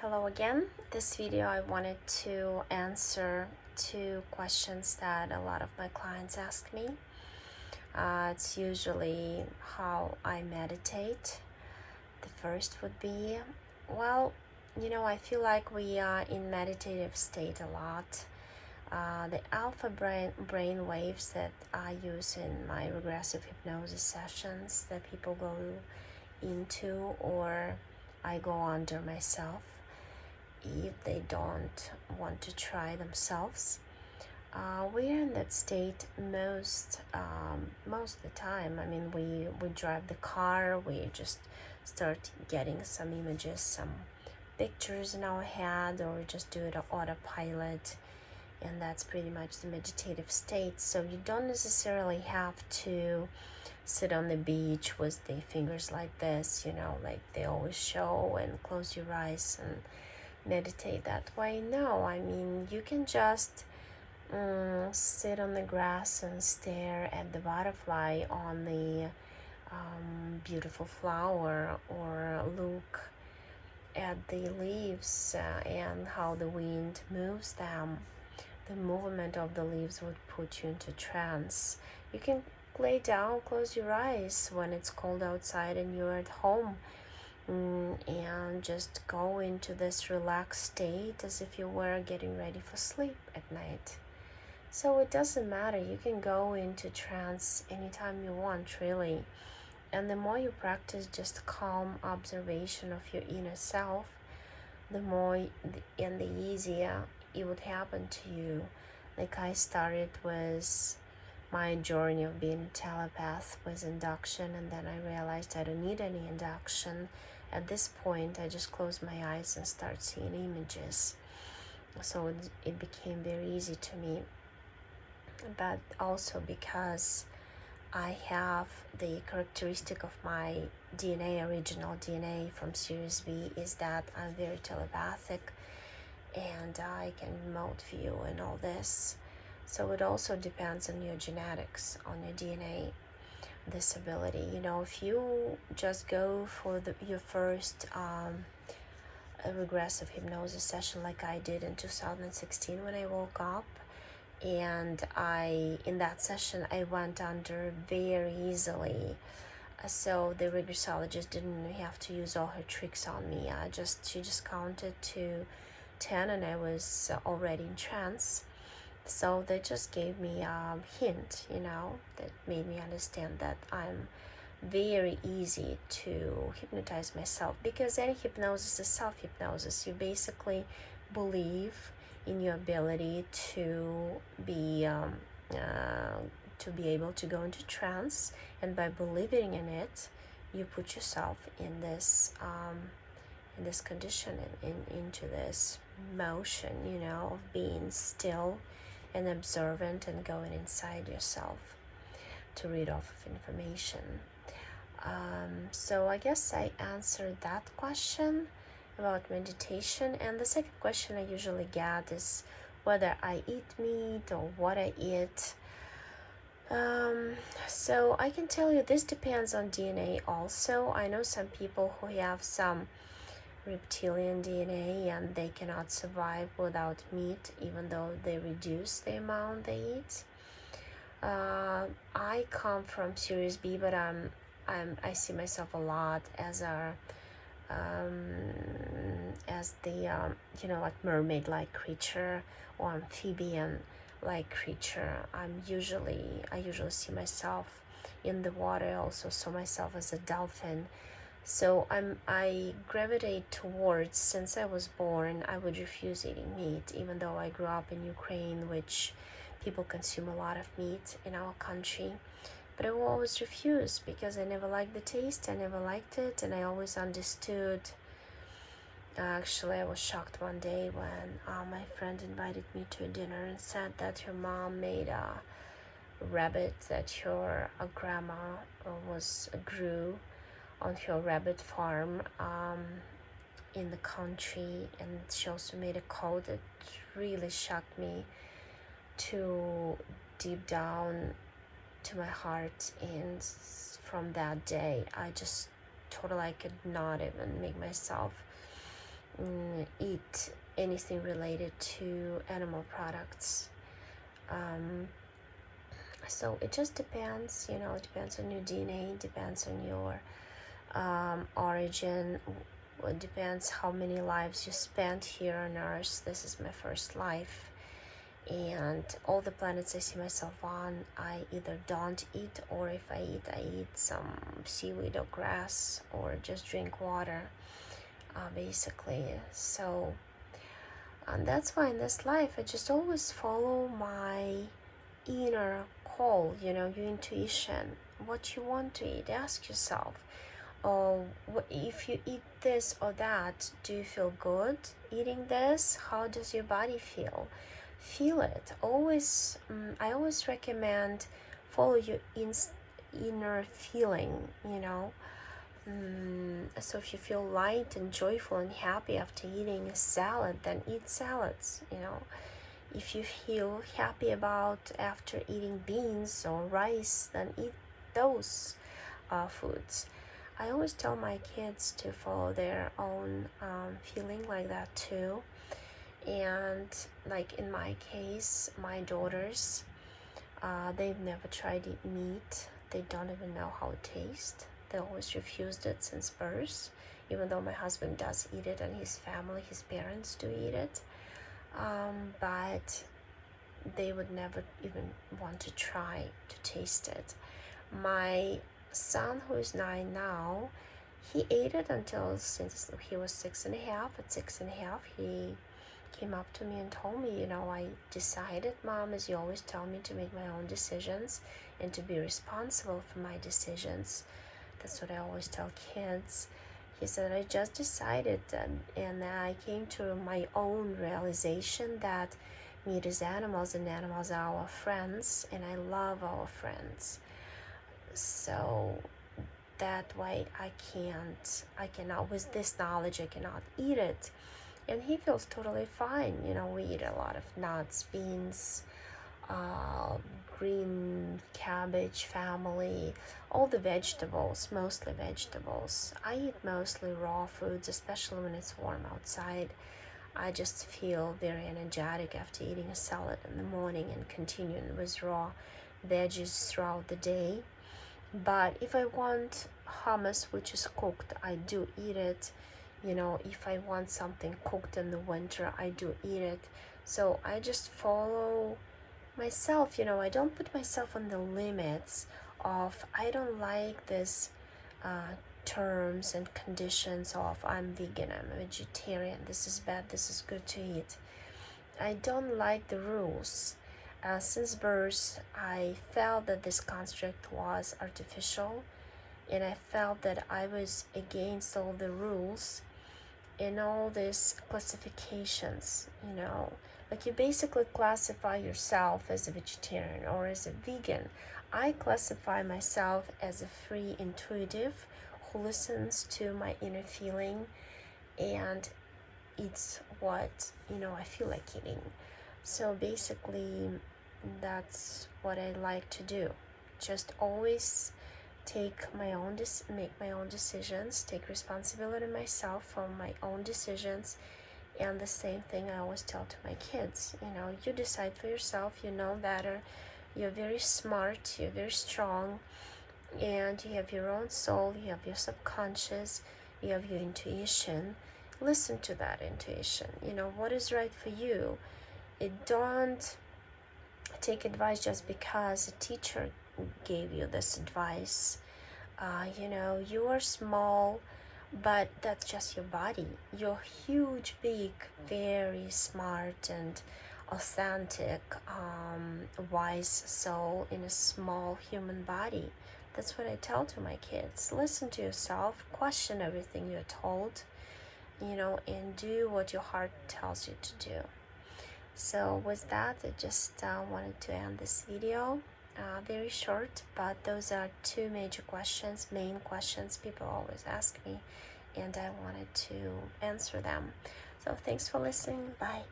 Hello again. This video I wanted to answer two questions that a lot of my clients ask me. It's usually how I meditate. The first would be, I feel like we are in meditative state a lot. The alpha brain waves that I use in my regressive hypnosis sessions that people go into or I go under myself if they don't want to try themselves. We're in that state most of the time. I mean, we drive the car, we just start getting some images, some pictures in our head, or we just do it on autopilot, and that's pretty much the meditative state. So you don't necessarily have to sit on the beach with the fingers like this, like they always show, and close your eyes and meditate that way. No, I mean, you can just sit on the grass and stare at the butterfly on the beautiful flower, or look at the leaves and how the wind moves them. The movement of the leaves would put you into trance. You can lay down, close your eyes when it's cold outside and you're at home, and just go into this relaxed state as if you were getting ready for sleep at night. So it doesn't matter, you can go into trance anytime you want, really. And the more you practice just calm observation of your inner self, the more and the easier it would happen to you. Like I started with my journey of being a telepath with induction, and then I realized I don't need any induction. At this point, I just close my eyes and start seeing images. So it became very easy to me. But also because I have the characteristic of my DNA, original DNA from Series B, is that I'm very telepathic and I can remote view and all this. So it also depends on your genetics, on your DNA, this ability. If you just go for your first a regressive hypnosis session like I did in 2016 when I woke up, and in that session I went under very easily. So the regressologist didn't have to use all her tricks on me. She just counted to 10 and I was already in trance. So they just gave me a hint, that made me understand that I'm very easy to hypnotize myself, because any hypnosis is self-hypnosis. You basically believe in your ability to be able to go into trance, and by believing in it, you put yourself in this condition, into this motion, of being still and observant and going inside yourself to read off of information. So I guess I answered that question about meditation. And the second question I usually get is whether I eat meat or what I eat. So I can tell you this depends on DNA also. I know some people who have some reptilian DNA and they cannot survive without meat, even though they reduce the amount they eat. I come from Series B, but I see myself a lot as like mermaid-like creature or amphibian-like creature. I usually see myself in the water. I also saw myself as a dolphin. So I gravitate towards, since I was born, I would refuse eating meat, even though I grew up in Ukraine, which people consume a lot of meat in our country. But I will always refuse because I never liked the taste, I never liked it, and I always understood. Actually, I was shocked one day when my friend invited me to a dinner and said that her mom made a rabbit that your grandma grew on her rabbit farm in the country, and she also made a code that really shocked me to deep down to my heart. And from that day I just totally, I could not even make myself eat anything related to animal products. So it just depends, it depends on your DNA, depends on your origin. It depends how many lives you spent here on Earth. This is my first life, and all the planets I see myself on, I either don't eat, or if I eat some seaweed or grass, or just drink water, basically. So, and that's why in this life I just always follow my inner call, your intuition, what you want to eat. Ask yourself, oh, if you eat this or that, do you feel good eating this? How does your body feel it? Always, I always recommend follow your inner feeling. So if you feel light and joyful and happy after eating a salad, then eat salads. If you feel happy about after eating beans or rice, then eat those foods. I always tell my kids to follow their own feeling like that too. And like in my case, my daughters, they've never tried meat. They don't even know how it tastes. They always refused it since birth, even though my husband does eat it and his family, his parents do eat it. But they would never even want to try to taste it. My son, who is 9 now, he ate it until since he was 6.5. At 6.5, he came up to me and told me, I decided, Mom, as you always tell me, to make my own decisions and to be responsible for my decisions. That's what I always tell kids. He said, I just decided, and I came to my own realization that meat is animals and animals are our friends, and I love our friends. So that way I cannot, with this knowledge, I cannot eat it. And he feels totally fine. We eat a lot of nuts, beans, green cabbage family, all the vegetables, mostly vegetables. I eat mostly raw foods, especially when it's warm outside. I just feel very energetic after eating a salad in the morning and continuing with raw veggies throughout the day. But if I want hummus, which is cooked, I do eat it. If I want something cooked in the winter, I do eat it. So I just follow myself. I don't put myself on the limits of, I don't like this terms and conditions of, I'm vegan, I'm a vegetarian, this is bad, this is good to eat. I don't like the rules. Since birth, I felt that this construct was artificial, and I felt that I was against all the rules and all these classifications. Like you basically classify yourself as a vegetarian or as a vegan. I classify myself as a free intuitive who listens to my inner feeling and eats what I feel like eating. So basically that's what I like to do. Just always make my own decisions, take responsibility myself for my own decisions. And the same thing I always tell to my kids, you decide for yourself, you know better, you're very smart, you're very strong, and you have your own soul, you have your subconscious, you have your intuition. Listen to that intuition. What is right for you. Don't take advice just because a teacher gave you this advice. You are small, but that's just your body. You're huge, big, very smart and authentic, wise soul in a small human body. That's what I tell to my kids. Listen to yourself, question everything you're told, and do what your heart tells you to do. So with that, I just wanted to end this video. Very short, but those are two main questions people always ask me, and I wanted to answer them. So thanks for listening. Bye.